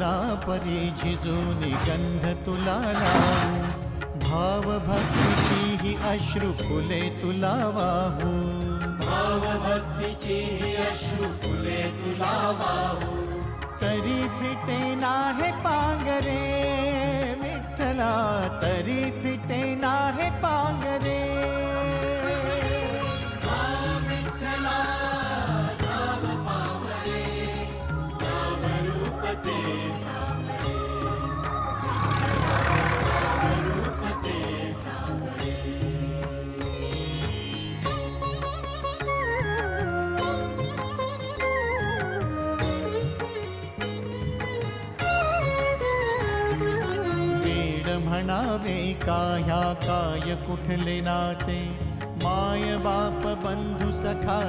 नयना परी झिजूनी गंध तुला लावू, भाव भक्तीची ही अश्रु फुले तुला वाहू, भाव भक्तीची ही अश्रु फुले तुला वाहू, तरी फिटे नाहे पांगरे विठ्ठला, तरी फिटे नाहे पांगरे. विठ्ठला नाम पावरे, नाम रूप ते सावळे, नाम रूप ते सावळे. म्हणावे काह्या काय कुठले नाते, माय बाप बंधू सखा